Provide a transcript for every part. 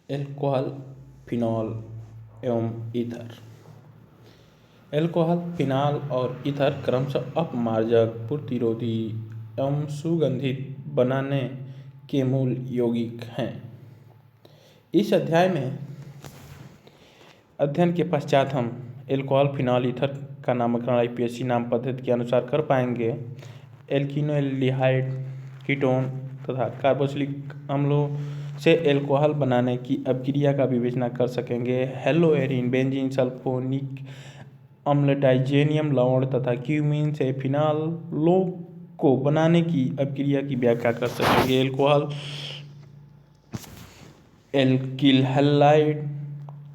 Alcohol, phenol एवं ether. Alcohol, phenol और ether क्रमशः अपमार्जक, प्रतिरोधी एवं सुगंधित बनाने के मूल यौगिक हैं। इस अध्याय में अध्ययन के पश्चात हम एल्कोहल, फिनॉल, ईथर का नामकरण IPSC नाम पद्धति के अनुसार कर पाएंगे। एल्कीनोएल्डिहाइड, कीटोन तथा कार्बोक्सिलिक अम्लों से एल्कोहल बनाने की अभिक्रिया का विवेचना कर सकेंगे। हेलोएरिन, बेंजीन, सल्फोनिक अम्ल, डाइजेनियम लवण तथा क्यूमीन से फिनॉलों को बनाने की अभिक्रिया की व्याख्या कर सकेंगे। एल्कोहल, एल्किल हैलाइड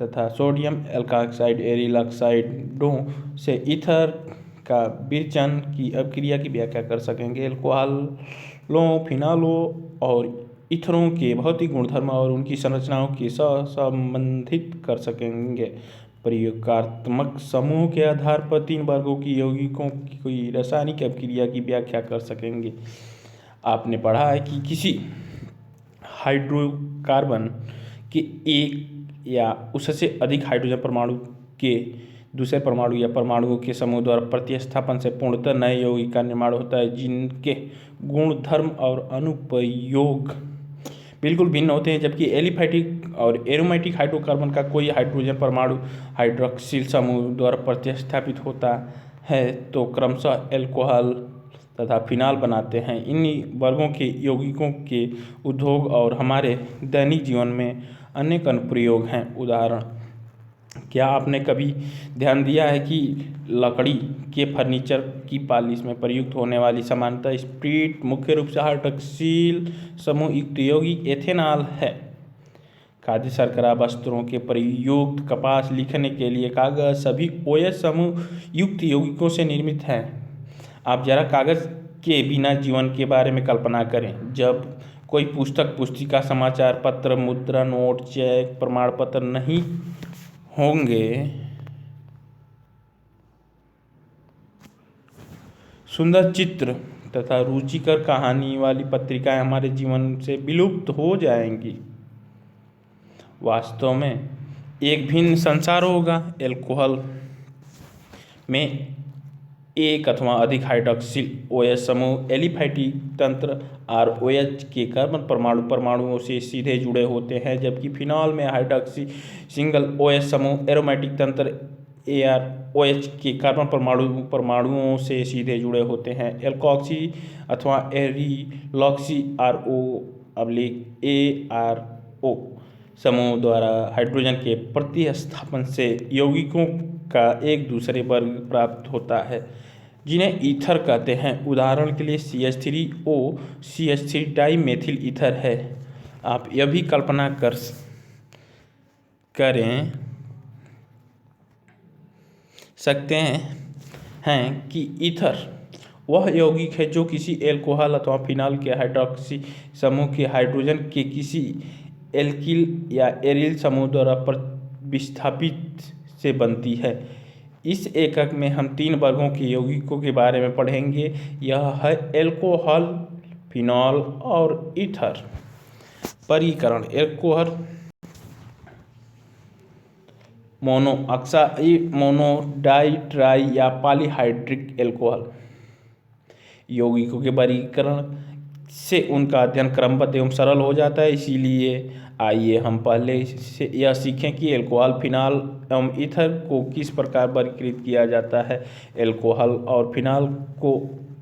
तथा सोडियम एल्काक्साइड एरिल ऑक्साइडों से ईथर का विरचन की अभिक्रिया की व्याख्या कर सकेंगे। एल्कोहलों, फिनॉलों और ईथरों के भौतिक गुणधर्म और उनकी संरचनाओं के संबंधित कर सकेंगे। प्रयोगात्मक समूह के आधार पर 3 वर्गों की यौगिकों की रासायनिक अभिक्रिया की व्याख्या कर सकेंगे। आपने पढ़ा है कि किसी हाइड्रोकार्बन के एक या उससे अधिक हाइड्रोजन परमाणु के दूसरे परमाणु या परमाणुओं के समूह द्वारा प्रतिस्थापन से पूर्णतः नए यौगिक का निर्माण होता है, जिनके गुणधर्म और अनुप्रयोग बिल्कुल भिन्न होते हैं। जबकि एलिफैटिक और एरोमेटिक हाइड्रोकार्बन का कोई हाइड्रोजन परमाणु हाइड्रॉक्सिल समूह द्वारा प्रतिस्थापित होता है तो क्रमशः एल्कोहल तथा फिनॉल बनाते हैं। इन्हीं वर्गों के यौगिकों के उद्योग और हमारे दैनिक जीवन में अनेक अनुप्रयोग हैं। उदाहरण, क्या आपने कभी ध्यान दिया है कि लकड़ी के फर्नीचर की पॉलिश में प्रयुक्त होने वाली सामान्यतः स्प्रीट मुख्य रूप से हाइड्रॉक्सिल समूह युक्त यौगिक एथेनॉल है। खाद्य शर्करा, वस्त्रों के प्रयुक्त कपास, लिखने के लिए कागज सभी OH समूह युक्त यौगिकों से निर्मित हैं। आप जरा कागज के बिना जीवन के बारे में कल्पना करें। जब कोई पुस्तक, पुस्तिका, समाचार पत्र, मुद्रा, नोट, चेक, प्रमाण पत्र नहीं होंगे, सुंदर चित्र तथा रुचिकर कहानी वाली पत्रिकाएं हमारे जीवन से विलुप्त हो जाएंगी। वास्तव में एक भिन्न संसार होगा। एल्कोहल में एक अथवा अधिक हाइड्रॉक्सिल OH समूह एलिफैटिक तंत्र ROH के कार्बन परमाणुओं से सीधे जुड़े होते हैं, जबकि फिनॉल में हाइड्रॉक्सी सिंगल OH समूह एरोमेटिक तंत्र AROH के कार्बन परमाणुओं से सीधे जुड़े होते हैं। एल्कोक्सी अथवा एरिलॉक्सी ARO समूह द्वारा हाइड्रोजन के प्रतिस्थापन से यौगिकों का एक दूसरे वर्ग प्राप्त होता है, जिन्हें ईथर कहते हैं। उदाहरण के लिए CH3O CH3 डाइमेथिल ईथर है। आप यह भी कल्पना करें सकते हैं कि ईथर वह यौगिक है जो किसी एल्कोहल अथवा फिनॉल के हाइड्रॉक्सी समूह के हाइड्रोजन के किसी एल्किल या एरिल समूह द्वारा विस्थापित से बनती है। इस एकक में हम 3 वर्गों के यौगिकों के बारे में पढ़ेंगे। यह है एल्कोहल, फिनॉल और ईथर। वर्गीकरण: alcohol monoxide, mono, di, tri या पॉलीहाइड्रिक एल्कोहल। यौगिकों के वर्गीकरण से उनका अध्ययन क्रमबद्ध एवं सरल हो जाता है। इसीलिए आइए हम पहले से यह सीखें कि एल्कोहल, फिनॉल एवं ईथर को किस प्रकार वर्गीकृत किया जाता है। एल्कोहल और फिनॉल को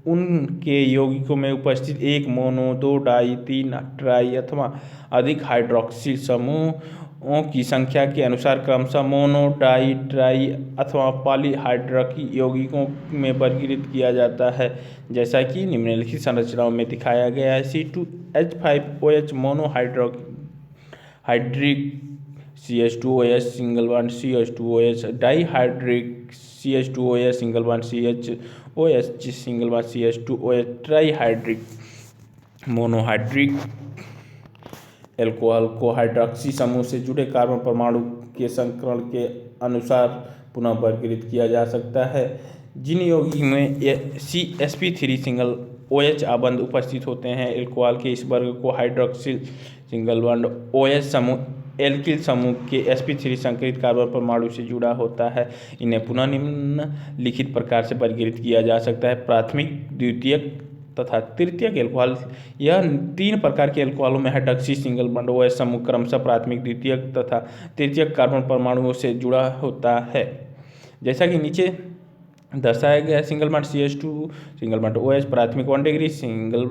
उनके यौगिकों में उपस्थित एक मोनो, 2 डाई, 3 ट्राई अथवा अधिक हाइड्रॉक्सिल समूहों की संख्या के अनुसार क्रमशः मोनो, डाई, ट्राई अथवा पॉलीहाइड्रिक यौगिकों में वर्गीकृत किया जाता है, जैसा कि निम्नलिखित संरचनाओं में दिखाया गया है। C2H5OH monohydric, CH2OH single bond CH2OH dihydric, CH2OH single bond CHOH single bond CH2OH trihydric. Monohydric alcohol को हाइड्रॉक्सी समूह से जुड़े कार्बन परमाणु के संकरण के अनुसार पुनः वर्गीकृत किया जा सकता है। जिन यौगिक में sp3 सिंगल OH आबंध उपस्थित होते हैं, एल्कोहल के इस वर्ग को हाइड्रॉक्सिल सिंगल बॉन्ड OH समूह एल्किल समूह के sp3 संकरित कार्बन परमाणु से जुड़ा होता है। इन्हें पुनः निम्नलिखित प्रकार से वर्गीकृत किया जा सकता है: प्राथमिक, द्वितीयक तथा तृतीयक एल्कोहल। यह 3 प्रकार के एल्कोहलों में हाइड्रॉक्सी सिंगल बॉन्ड OH समूह क्रमशः प्राथमिक, द्वितीयक तथा तृतीयक कार्बन परमाणुओं से जुड़ा होता है। जैसा कि नीचे दर्शाया गया, single bond CH2 single bond OH प्राथमिक 1 degree, single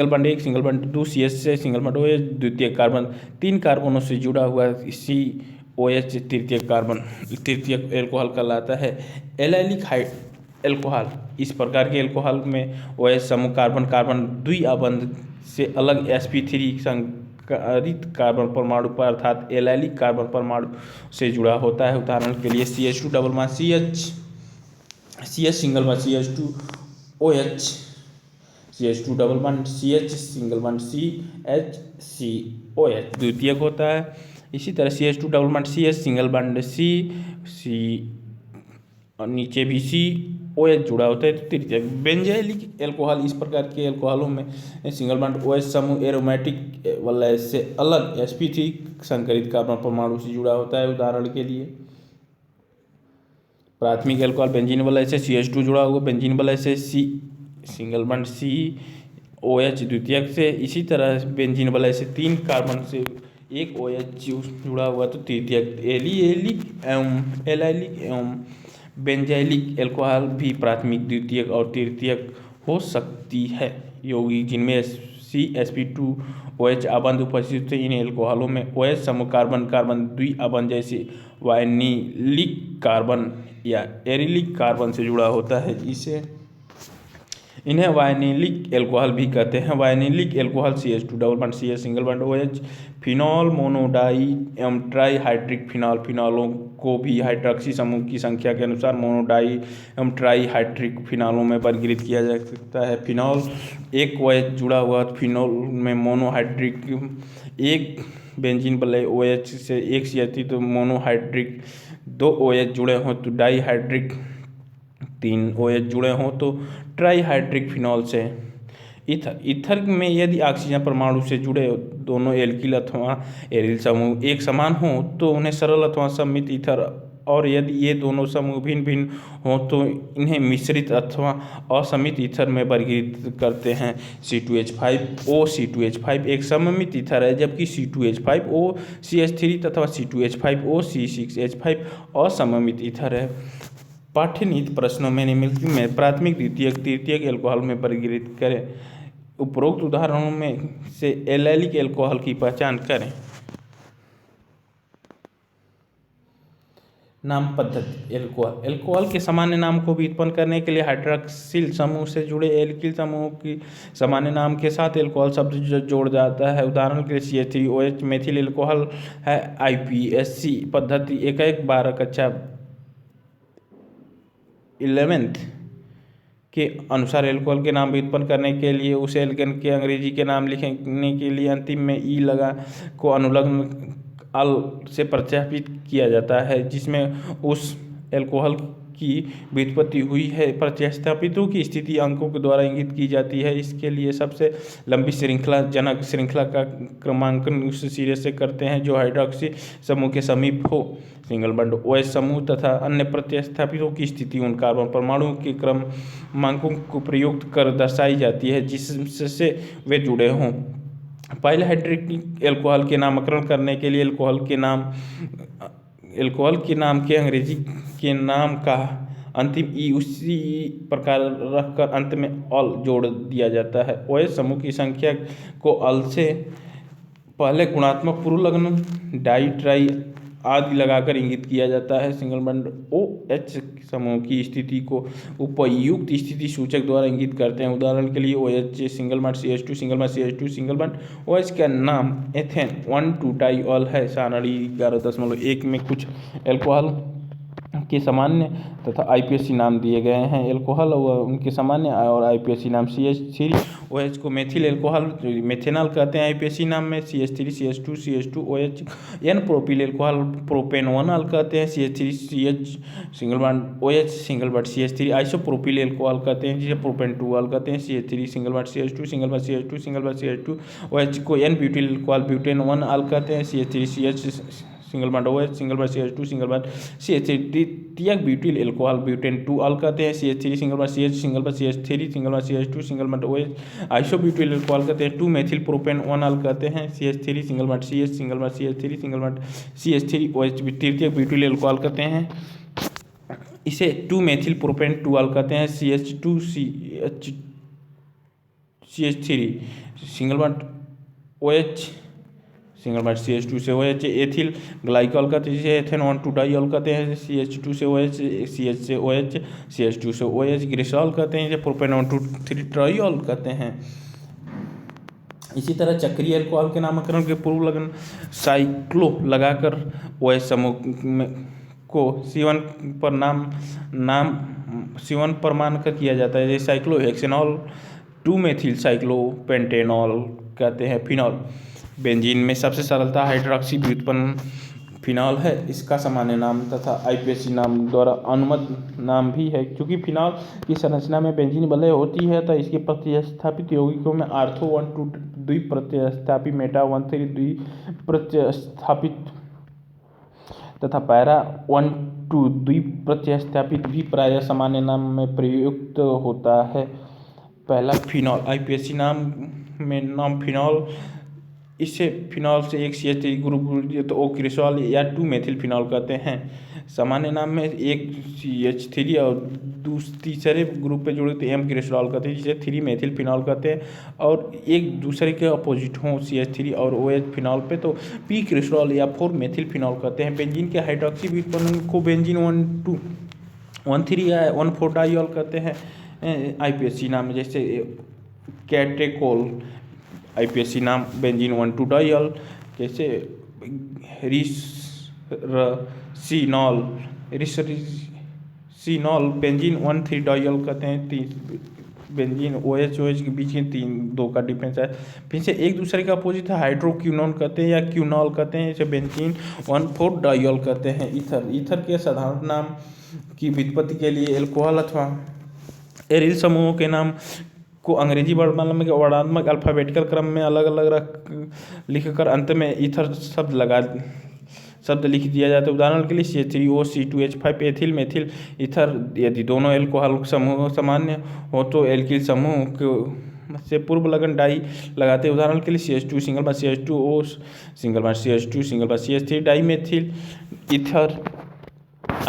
bond 1 single bond 2 CH से सिंगल बॉन्ड OH द्वितीय कार्बन 3 कार्बनों से जुड़ा हुआ COH तृतीयक एल्कोहल कहलाता है। एलाइलिक एल्कोहल, इस प्रकार के एल्कोहल में OH समूह कार्बन कार्बन द्विआबंध से अलग sp3 संकरित कार्बन परमाणु पर अर्थात एलाइलिक कार्बन परमाणु से जुड़ा होता है। उदाहरण के लिए CH2 double bond CH single bond CH2 OH, CH2 double bond CH single bond CH COH द्वितीयक होता है। इसी तरह CH2 double bond CH single bond C और नीचे भी COH जुड़ा होता है तो तृतीयक। बेंजाइलिक एल्कोहल, इस प्रकार के एल्कोहलों में सिंगल बॉन्ड OH समूह एरोमेटिक वलय से अलग sp3 संकरित कार्बन परमाणु से जुड़ा होता है। उदाहरण के लिए प्राथमिक एल्कोहल बेंजीन वलय से CH2 जुड़ा हुआ, बेंजीन वलय से सिंगल बॉन्ड COH द्वितीयक से। इसी तरह बेंजीन वलय से 3 कार्बन से एक OH जुड़ा हुआ तो तृतीयक। एलाइलिक एवं बेंजाइलिक एल्कोहल भी प्राथमिक, द्वितीयक और तृतीयक हो सकती है यौगिक जिनमें sp2OH आबंध उपस्थित है। इन एल्कोहलों में OH समूह कार्बन कार्बन द्विआबंध जैसे वायनिलिक कार्बन या एरिलिक कार्बन से जुड़ा होता है, इन्हें वायनिलिक एल्कोहल भी कहते हैं। Vinylic alcohol CH2 double bond CH single bond OH phenol, mono di एवं ट्राईहाइड्रिक फिनॉल। फिनॉलों को भी हाइड्रॉक्सी समूह की संख्या के अनुसार मोनोडाई एवं ट्राईहाइड्रिक फिनॉलों में वर्गीकृत किया जा सकता है। फिनॉल एक OH जुड़ा हुआ, फिनॉल में मोनोहाइड्रिक एक बेंजीन वलय OH से एक CH3 तो मोनोहाइड्रिक 2 OH जुड़े हों तो डाईहाइड्रिक 3 OH जुड़े हों तो ट्राईहाइड्रिक फिनॉल से। ईथर में यदि ऑक्सीजन परमाणु से जुड़े दोनों एल्किल अथवा एरिल समूह एक समान हों तो उन्हें सरल अथवा सममित ईथर, और यदि ये दोनों समूह भिन्न भिन्न हों तो इन्हें मिश्रित अथवा असमित ईथर में वर्गीकृत करते हैं। C2H5O C2H5 एक सममित ईथर है, जबकि C2H5O CH3 तथा C2H5O C6H5 असममित ईथर है। पाठ्यनीति प्रश्नों में निम्नलिखित में प्राथमिक, द्वितीयक, तृतीयक एल्कोहल में वर्गीकृत करें। उपरोक्त उदाहरणों में से एलाइलिक एल्कोहल की पहचान करें। नाम पद्धति। एल्कोहल के सामान्य नाम को व्युत्पन्न करने के लिए हाइड्रॉक्सिल समूह से जुड़े एल्किल समूह की सामान्य नाम के साथ एल्कोहल शब्द जोड़ जाता है। उदाहरण के लिए CH3OH मेथिल एल्कोहल है। IPSC पद्धति 1-12 कक्षा 11th के अनुसार एल्कोहल के नाम व्युत्पन्न करने के लिए उस एल्केन के अंग्रेजी के नाम लिखने के लिए अंतिम में ई लगा को अनुलग्न अल से प्रतिस्थापित किया जाता है जिसमें उस एल्कोहल की व्युत्पत्ति हुई है। प्रतिस्थापितों की स्थिति अंकों के द्वारा इंगित की जाती है। इसके लिए सबसे लंबी श्रृंखलाजनक श्रृंखला का क्रमांकन उस सिरे से करते हैं जो हाइड्रॉक्सी समूह के समीप हो। सिंगल बॉन्ड OH समूह तथा अन्य प्रतिस्थापितों की स्थिति उन कार्बन परमाणुओं के क्रमांकों को प्रयुक्त कर दर्शाई जाती है जिससे वे जुड़े हों। पहले हाइड्रोक्सिल एल्कोहल के नामकरण करने के लिए एल्कोहल के नाम के अंग्रेजी के नाम का अंतिम ई उसी प्रकार रखकर अंत में अल जोड़ दिया जाता है। OH समूह की संख्या को अल से पहले गुणात्मक पूर्वलग्न डाई ट्राई आदि लगाकर इंगित किया जाता है। सिंगल बॉन्ड OH समूह की स्थिति को उपयुक्त स्थिति सूचक द्वारा इंगित करते हैं। उदाहरण के लिए OH single bond CH2 single bond CH2 single bond OH का नाम एथेन 1,2-डाई ऑल है। सारणी 11.1 में कुछ एल्कोहल के सामान्य तथा आईपीएसी नाम दिए गए हैं। एल्कोहल और उनके सामान्य और आईपीएसी नाम CH3OH को मेथिल एल्कोहल मेथेनॉल कहते हैं आईपीएसी नाम में, CH3CH2CH2OH। एन प्रोपिल एल्कोहल प्रोपेनोनॉल कहते हैं, CH3CH single bond OH single bond CH3। Isopropyl alcohol कहते हैं जिसे प्रोपेन-2ऑल कहते हैं, CH3 single bond CH2 single bond CH2 single bond CH2OH को एन ब्यूटिल एल्कोहल ब्यूटेन-1ऑल कहते हैं, CH3CH single bond OH single bond CH2 single bond CH3। तृतीयक ब्यूटिल एल्कोहल ब्यूटेन-2ऑल कहते हैं, CH3 single bond CH single bond CH3 single bond CH2 single bond OH। Isobutyl alcohol कहते हैं 2-मेथिल प्रोपेन-1ऑल कहते हैं, CH3 single bond CH single bond CH3 single bond CH3OH। तृतीयक ब्यूटिल एल्कोहल कहते हैं इसे 2-मेथिल प्रोपेन-2ऑल कहते हैं, CH3 single bond OH single bond CH2 से OH। एथिल ग्लाइकॉल कहते हैं जिसे एथेनॉन-2-डाइऑल कहते हैं, CH2 से OH CH से OH CH2 से OH। ग्लिसरॉल कहते हैं जिसे प्रोपेनॉन-2-3-ट्राइऑल कहते हैं। इसी तरह चक्रीय एल्कोहल के नामकरण के पूर्व लगन साइक्लो लगाकर OH समूह को C1 पर C1 पर मानकर किया जाता है, जैसे साइक्लोहेक्सेनॉल, 2-मेथिल साइक्लोपेंटेनॉल कहते हैं। फिनॉल बेंजीन में सबसे सरलता हाइड्रॉक्सी व्युत्पन्न फिनॉल है, इसका सामान्य नाम तथा आईपीएसी नाम द्वारा अनुमत नाम भी है। क्योंकि फिनॉल की संरचना में बेंजीन वलय होती है तो इसके प्रतिस्थापित यौगिकों में आर्थो 1,2 द्विप्रतिस्थापित, मेटा 1,3 द्विप्रतिस्थापित तथा पैरा 1,2 द्विप्रतिस्थापित भी प्रायः सामान्य नाम में प्रयुक्त होता है। पहला फिनॉल आईपीएसी नाम में नाम फिनॉल, इससे फिनॉल से एक CH3 ग्रुप तो ओक्रिसॉल या 2-मेथिल फिनॉल कहते हैं। सामान्य नाम में एक CH3 और तीसरे ग्रुप पे जुड़े तो M-ग्लिसरॉल कहते हैं जिसे 3-मेथिल फिनॉल कहते हैं, और एक दूसरे के अपोजिट हों CH3 और OH फिनॉल पे तो P-ग्लिसरॉल या 4-मेथिल फिनॉल कहते हैं। बेंजीन के हाइड्रॉक्सी व्युत्पन्न को बेंजीन 1,2-1,3 या 1,4-डाइऑल कहते हैं आईपीएसी नाम, जैसे कैटेकोल आईपीएसी नाम बेंजीन 1,2-डाइऑल, जैसे रिसरीनॉल बेंजीन 1,3-डाइऑल कहते हैं। बेंजीन OH के बीच में 2 का डिफरेंस है। फिर से एक दूसरे का अपोजिट है हाइड्रोक्विनोन कहते हैं या क्यूनॉल कहते हैं, इसे बेंजीन 1,4-डाइऑल कहते हैं। ईथर के साधारण नाम की व्युत्पत्ति के लिए एल्कोहल अथवा एरिल समूहों के नाम को अंग्रेजी वर्णात्मक अल्फ़ाबेटिकल क्रम में अलग अलग लिखकर अंत में ईथर शब्द लिख दिया जाता है। उदाहरण के लिए CH3OC2H5 एथिल मेथिल ईथर। यदि दोनों एल्कोहल समूह सामान्य हो तो एल्किल समूह से पूर्व लगन डाई लगाते हैं। उदाहरण के लिए CH2 single bar CH2O single bar CH2 single bar CH3 di methyl ether.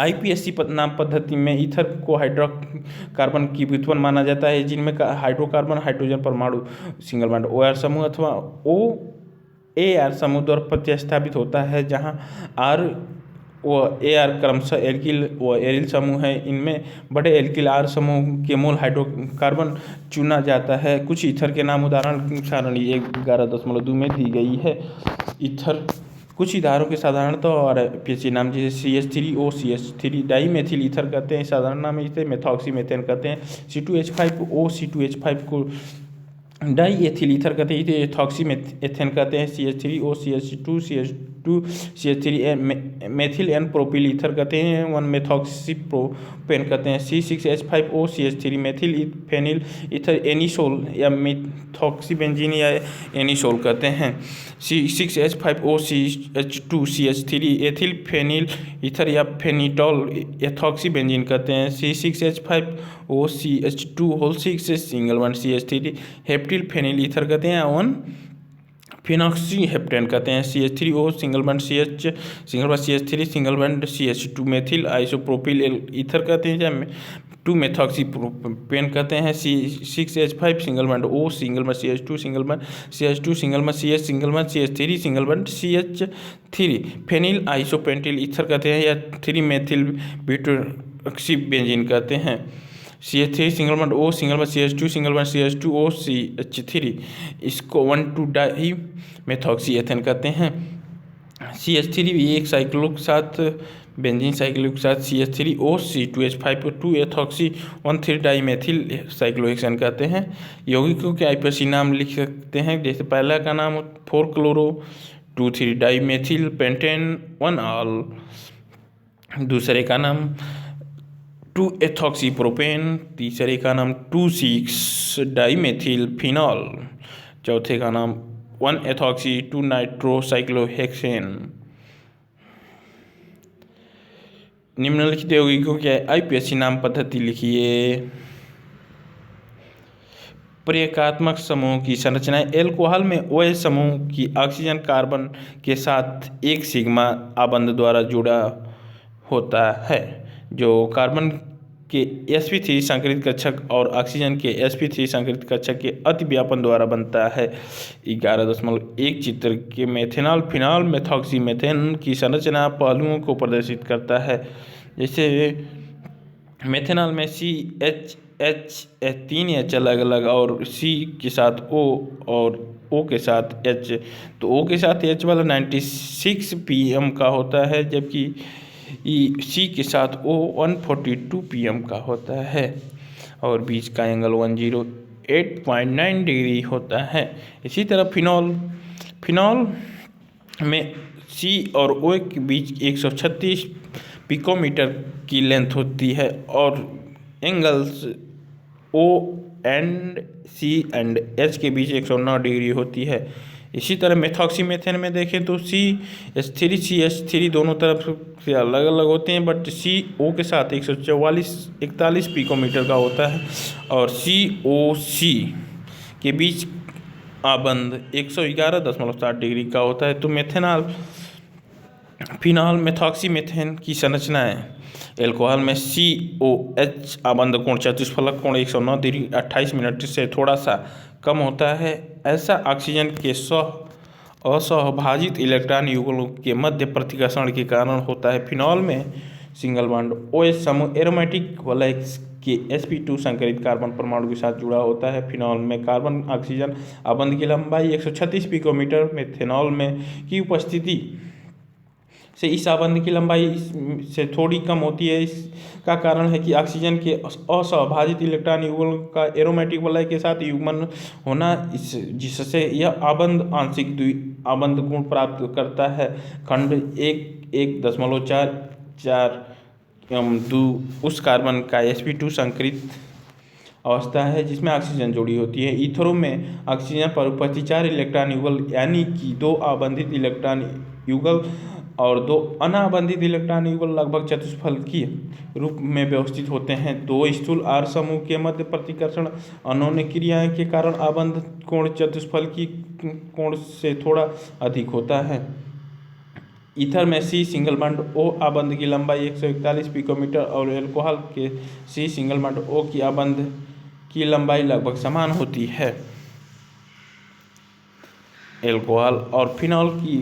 IUPAC नाम पद्धति में ईथर को हाइड्रोकार्बन की व्युत्पन्न माना जाता है, जिनमें हाइड्रोकार्बन हाइड्रोजन परमाणु सिंगल बॉन्ड OR समूह अथवा OAR समूह द्वारा प्रतिस्थापित होता है, जहां R व AR क्रमशः एल्किल व एरिल समूह है। इनमें बड़े एल्किल R समूह के मूल हाइड्रोकार्बन चुना जाता है। कुछ ईथर के नाम उदाहरण सारणी 11.2 में दी गई है। ईथर कुछ ईथरों के साधारणतः और आईपीएसी नाम जैसे CH3O CH3 डाईमेथिल ईथर कहते हैं, साधारण नाम इसे मेथॉक्सी मेथेन कहते हैं। C2H5O C2H5 को डाई एथिल ईथर कहते हैं, इसे एथॉक्सी एथेन कहते हैं। CH3O CH2 CH2 CH3 methyl N propyl ether कहते हैं, 1 मेथॉक्सी प्रोपेन कहते हैं। C6H5O CH3 methyl phenyl ether anisole या मेथॉक्सी बेंजीन या एनिसोल कहते हैं। C6H5O CH2 CH3 ethyl phenyl ether या फेनिटॉल एथॉक्सी बेंजीन कहते हैं। C6H5O CH2 whole 6 single bond CH3 heptyl phenyl ether कहते हैं, 1 फिनॉक्सी हेप्टेन कहते हैं। CH3O single bond CH single bond CH3 single bond CH2 methyl isopropyl ether कहते हैं, या 2 मेथॉक्सी प्रोपेन कहते हैं। C6H5 single bond O single bond CH2 single bond CH2 single bond CH single bond CH3 single bond CH3 phenyl isopentyl ether कहते हैं, या 3 methyl ब्यूटोक्सी benzene कहते हैं। CH3 single bond O single bond CH2 single bond CH2O CH3, इसको 1,2 die methoxy ethane कहते हैं। CH3 भी एक साइक्लो के साथ बेंजीन साइक्लोहेक्सेन के साथ CH3OC2H5 एथॉक्सी 1,3 डाईमेथिल साइक्लोहेक्सेन कहते हैं। यौगिकों के आईपीएसी नाम लिख सकते हैं, जैसे पहला का नाम 4-क्लोरो 2,3 डाईमेथिल पेंटेन 1 ऑल, दूसरे का नाम 2-एथॉक्सी प्रोपेन, तीसरे का नाम 2,6 डाईमेथिल फिनॉल, चौथे का नाम 1-एथॉक्सी 2-नाइट्रोसाइक्लोहेक्सेन। निम्नलिखित यौगिकों के आईपीएसी नाम पद्धति लिखिए। प्रयेकात्मक समूह की संरचनाएं। एल्कोहल में OH समूह की ऑक्सीजन कार्बन के साथ एक सिग्मा आबंध द्वारा जुड़ा होता है, जो कार्बन के sp3 संकरित कक्षक और ऑक्सीजन के sp3 संकरित कक्षक के अतिव्यापन द्वारा बनता है। 11.1 चित्र के मेथेनॉल फिनॉल मेथॉक्सी मेथेन की संरचना पहलुओं को प्रदर्शित करता है। जैसे मेथेनॉल में CH3H अलग अलग और C के साथ O और O के साथ H, तो O के साथ H वाला 96 pm का होता है, जबकि C के साथ O 142 pm का होता है और बीच का एंगल 108.9 डिग्री होता है। इसी तरह फिनॉल में C और O के बीच 136 पिकोमीटर की लेंथ होती है और angles O and C and H के बीच 109 डिग्री होती है। इसी तरह मेथॉक्सीमेथेन में देखें तो CH3 CH3 दोनों तरफ से अलग अलग होते हैं, बट CO के साथ 141 पिकोमीटर का होता है और COC के बीच आबंध 111.7 डिग्री का होता है। तो फिनॉल मेथॉक्सीमेथेन की संरचनाएं। एल्कोहल में COH आबंध कोण चतुष्फलक कोण 109 डिग्री 28 मिनट से थोड़ा सा कम होता है। ऐसा ऑक्सीजन के असहभाजित इलेक्ट्रॉन युगलों के मध्य प्रतिकर्षण के कारण होता है। फिनॉल में सिंगल बॉन्ड OH समूह एरोमेटिक वलय के sp2 संकरित कार्बन परमाणु के साथ जुड़ा होता है। फिनॉल में कार्बन ऑक्सीजन आबंध की लंबाई 136 पिकोमीटर, मेथेनॉल में की उपस्थिति से इस आबंध की लंबाई से थोड़ी कम होती है। इसका कारण है कि ऑक्सीजन के असहभाजित इलेक्ट्रॉन युगल का एरोमेटिक वलय के साथ युग्मन होना, जिससे यह आबंध आंशिक द्वि-आबंध गुण प्राप्त करता है। खंड 1.4 उस कार्बन का sp2 संकरित अवस्था है जिसमें ऑक्सीजन जुड़ी होती है। ईथरों में ऑक्सीजन पर उपस्थित 4 इलेक्ट्रॉन युगल यानी कि 2 आबंधित इलेक्ट्रॉन युगल और 2 अनाबंधित इलेक्ट्रॉन युगल लगभग चतुष्फलकीय रूप में व्यवस्थित होते हैं। 2 स्थूल R समूह के मध्य प्रतिकर्षण अनोन्य क्रियाएं के कारण आबंध कोण चतुष्फलकीय कोण से थोड़ा अधिक होता है। ईथर में C सिंगल बॉन्ड O आबंध की लंबाई 141 पिकोमीटर और एल्कोहल के C सिंगल बॉन्ड O की आबंध की लंबाई लगभग समान होती है। एल्कोहल और फिनॉल की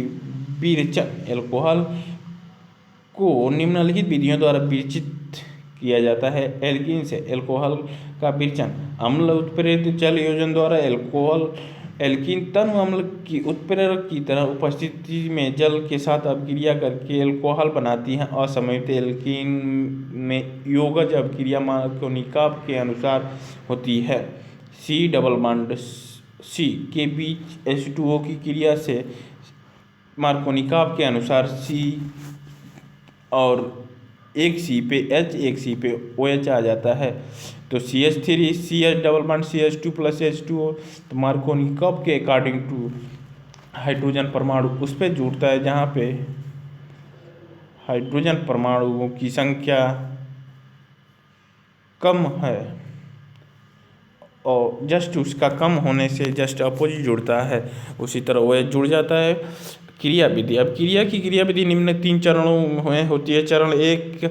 विरचन। एल्कोहल को निम्नलिखित विधियों द्वारा विरचित किया जाता है। एल्कीन से एल्कोहल का विरचन। अम्ल उत्प्रेरित जल योजन द्वारा एल्कीन तनु अम्ल की उत्प्रेरक की तरह उपस्थिति में जल के साथ अभिक्रिया करके एल्कोहल बनाती हैं। असममित एल्कीन में योगज अभिक्रिया मार्कोनिकॉफ के अनुसार होती है। C डबल बॉन्ड C के बीच H2O की क्रिया से मार्कोनिकॉफ के अनुसार C और एक C पे H एक C पे OH आ जाता है। तो CH3 CH double bond CH2 plus H2O, तो मार्कोनिकॉफ के अकॉर्डिंग टू हाइड्रोजन परमाणु उस पर जुड़ता है जहाँ पे हाइड्रोजन परमाणुओं की संख्या कम है और जस्ट उसका कम होने से जस्ट अपोजिट जुड़ता है। उसी तरह OH जुड़ जाता है। क्रिया विधि। अब क्रिया विधि निम्न 3 चरणों में होती है। चरण 1,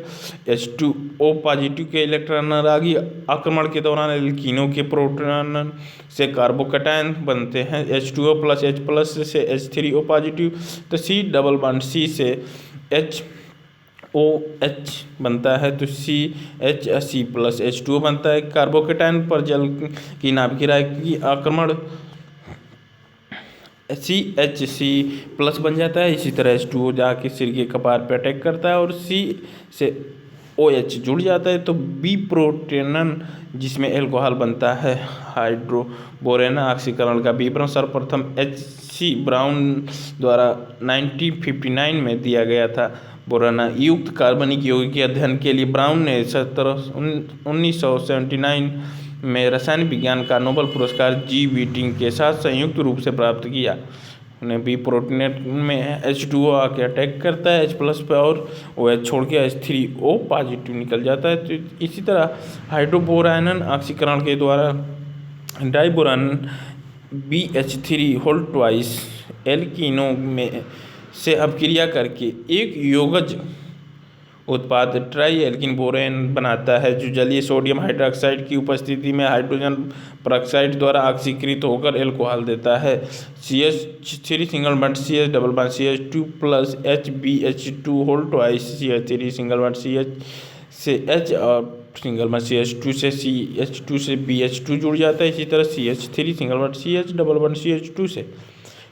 H2O पॉजिटिव के इलेक्ट्रॉन रागी आक्रमण के दौरान एल्कीनों के प्रोटॉन से कार्बोकैटायन बनते हैं। H2O प्लस H प्लस से H3O पॉजिटिव, तो C डबल बॉन्ड C से HOH बनता है, तो CH प्लस H2O बनता है। कार्बोकैटायन पर जल की नाभिक रागी आक्रमण CH प्लस बन जाता है। इसी तरह H2O जाके सिर के कपार पे अटैक करता है और C से OH जुड़ जाता है, तो बी प्रोटेनन जिसमें एल्कोहल बनता है। हाइड्रोबोरेन ऑक्सीकरण का विवरण सर्वप्रथम H.C. ब्राउन द्वारा 1959 में दिया गया था। बोरान युक्त कार्बनिक यौगिक के अध्ययन के लिए ब्राउन ने 1979 में रसायन विज्ञान का नोबेल पुरस्कार जी व्हिटिंग के साथ संयुक्त रूप से प्राप्त किया। उन्हें बी प्रोटीनेट में H2O आके अटैक करता है H प्लस पे और OH छोड़ के H3O पॉजिटिव निकल जाता है। तो इसी तरह हाइड्रोबोरायन ऑक्सीकरण के द्वारा डाइबोरान BH3 होल ट्वाइस एल्कीनो में से अपक्रिया करके एक योगज उत्पाद ट्राई एल्किन बोरेन बनाता है, जो जलीय सोडियम हाइड्रोक्साइड की उपस्थिति में हाइड्रोजन परऑक्साइड द्वारा ऑक्सीकृत होकर एल्कोहल देता है। CH3 single bond CH double bond CH2 plus HBH2 whole twice CH3 single bond CH से H और सिंगल बॉन्ड CH2 से CH2 से BH2 जुड़ जाता है। इसी तरह CH3 single bond CH double bond CH2 से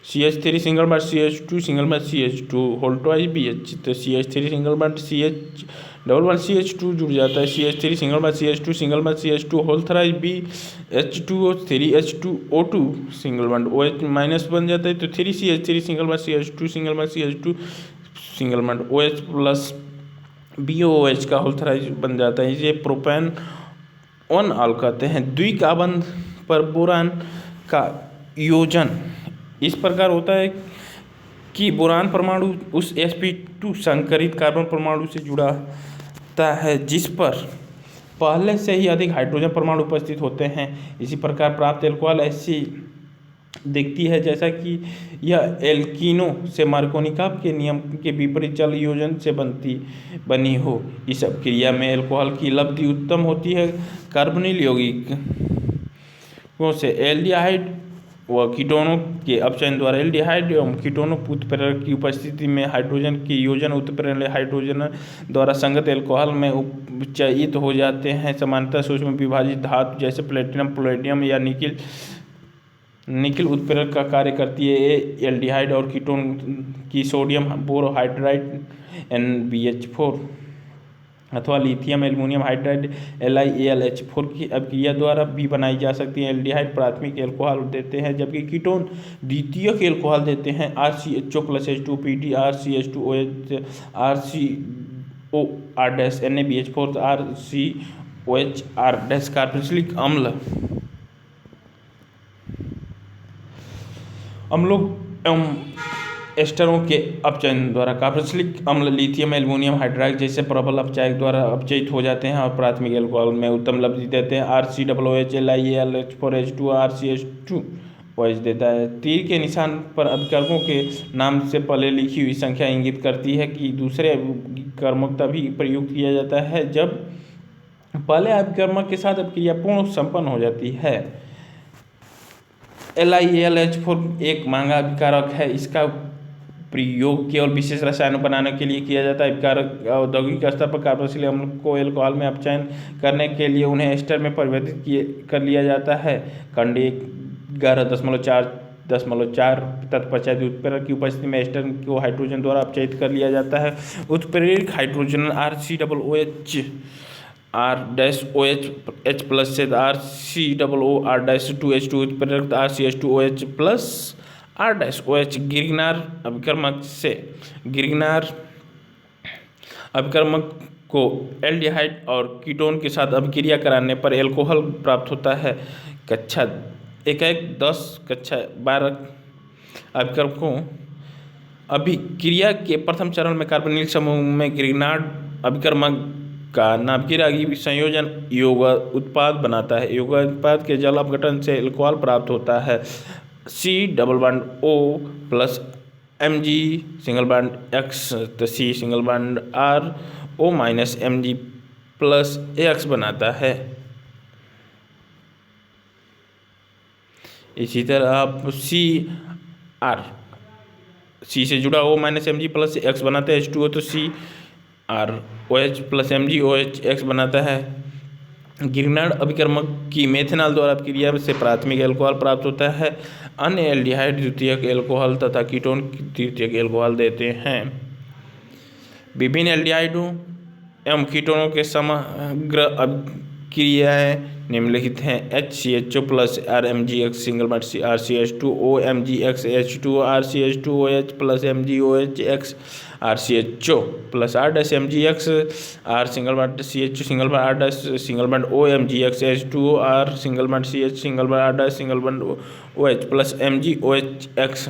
CH3 single bond CH2 single bond CH2 whole twice BH, तो CH3 single bond CH double bond CH2 जुड़ जाता है। CH3 single bond CH2 single bond CH2 whole thrice BH2O 3H2O2 single bond OH minus बन जाता है, तो 3CH3 single bond CH2 single bond CH2 single bond OH plus BOH का whole thrice बन जाता है। इसे प्रोपेन ऑन ऑल कहते हैं। द्विकाबंध पर बोरान का योजन इस प्रकार होता है कि बोरान परमाणु उस sp2 संकरित कार्बन परमाणु से जुड़ाता है जिस पर पहले से ही अधिक हाइड्रोजन परमाणु उपस्थित होते हैं। इसी प्रकार प्राप्त एल्कोहल ऐसी दिखती है जैसा कि यह एल्कीनो से मार्कोनिकॉफ के नियम के विपरीत जल योजन से बनी हो। इस अपक्रिया में एल्कोहल की लब्धि उत्तम होती है। कार्बोनिल यौगिकों से एल्डिहाइड व कीटोनों के अपचयन द्वारा एल्डिहाइड एवं कीटोनों उत्प्रेरक की उपस्थिति में हाइड्रोजन के योजन उत्प्रेरण हाइड्रोजन द्वारा संगत एल्कोहल में उपचयित हो जाते हैं। सामान्यतः सूक्ष्म विभाजित धातु जैसे प्लेटिनम पैलेडियम या निकिल उत्प्रेरक का कार्य करती है। एल्डिहाइड और कीटोन की सोडियम बोरोहाइड्राइड NBH4 अथवा लिथियम एल्युमिनियम हाइड्राइड LiAlH4 की अपक्रिया द्वारा भी बनाई जा सकती है। एल्डिहाइड प्राथमिक एल्कोहल देते हैं जबकि कीटोन द्वितीयक एल्कोहल देते हैं। RCHO + H2PD RCH2OH RCOR NaBH4 RCOHR carboxylic अम्लों एवं एस्टरों के अपचयन द्वारा कार्बोक्सिलिक अम्ल लिथियम एल्युमिनियम हाइड्राइड जैसे प्रबल अपचायक द्वारा अपचयित हो जाते हैं और प्राथमिक एल्कोहल में उत्तम लब्धि देते हैं। RCOOH LiAlH4 H2 RCH2OH देता है। तीर के निशान पर अभिकर्मकों के नाम से पहले लिखी हुई संख्या इंगित करती है कि दूसरे अभिकर्मक तभी प्रयुक्त किया जाता है जब पहले अभिकर्मक के साथ अपक्रिया पूर्ण संपन्न हो जाती है। LiAlH4 एक महंगा अभिकारक है। इसका प्रयोग केवल विशेष रसायनों बनाने के लिए किया जाता है। अभिकारक औद्योगिक स्तर पर कार्बोक्सिलिक अम्ल को एल्कोहल में अपचयन करने के लिए उन्हें एस्टर में परिवर्तित कर लिया जाता है। खंड 11.4 तत्पश्चात उत्प्रेरक की उपस्थिति में एस्टर को हाइड्रोजन द्वारा अपचयित कर लिया जाता है। उत्प्रेरक hydrogen RCOOH R-OH H plus से RCOOR-2H2 उत्प्रेरक RCH2OH प्लस R-OH गिरगिनार अभिकर्मक को एल्डिहाइड और कीटोन के साथ अभिक्रिया कराने पर एल्कोहल प्राप्त होता है। कक्षा 1-10 कक्षा 12 अभिकर्मकों अभिक्रिया के प्रथम चरण में कार्बोनिल समूह में गिरगिनार अभिकर्मक का नाभिकीय संयोजन यौगिक उत्पाद बनाता है। यौगिक उत्पाद के जल अपघटन से एल्कोहल प्राप्त होता है। C double bond O plus Mg single bond X, तो C single bond R O minus Mg plus X बनाता है। इसी तरह आप C से जुड़ा O minus Mg plus X बनाते हैं H2O, तो C R OH plus Mg OH X बनाता है। गिरनार्ड अभिकर्मक की मेथनॉल द्वारा क्रिया से प्राथमिक एल्कोहल प्राप्त होता है। अन्य एल्डिहाइड द्वितीयक एल्कोहल तथा कीटोन तृतीयक एल्कोहल देते हैं। विभिन्न एल्डिहाइडों एवं कीटोनों के समग्र अभिक्रियाएं निम्नलिखित हैं। HCHO plus RMgX single bond RCH2O MgX H2 RCH2OH plus MgOH RCHO plus R-MgX R single bond CH single bond R single bond O MgX H2O R single bond CH single bond R single bond OH plus MgOH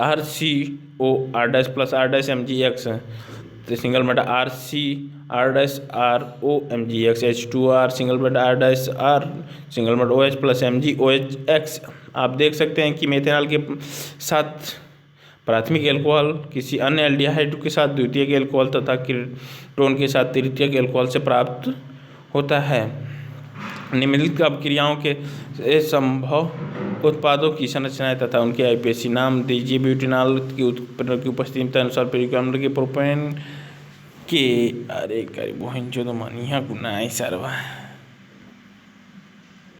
RCO R plus R-MgX single bond RC R-RO MgX H2R single bond R-R single bond OH plus MgOH। आप देख सकते हैं कि methanol के साथ प्राथमिक alcohol किसी अन्य एल्डिहाइड के साथ द्वितीयक एल्कोहल तथा कीटोन के साथ तृतीयक एल्कोहल से प्राप्त होता है। निम्नलिखित अभिक्रियाओं के संभव उत्पादों की संरचनाएं तथा उनके आईपीएसी नाम दीजिए। ब्यूटेनॉल की उपस्थिति के अनुसार परिक्रमण के प्रोपेन के अरे करीब जो तो मानिया गुना है सर्वा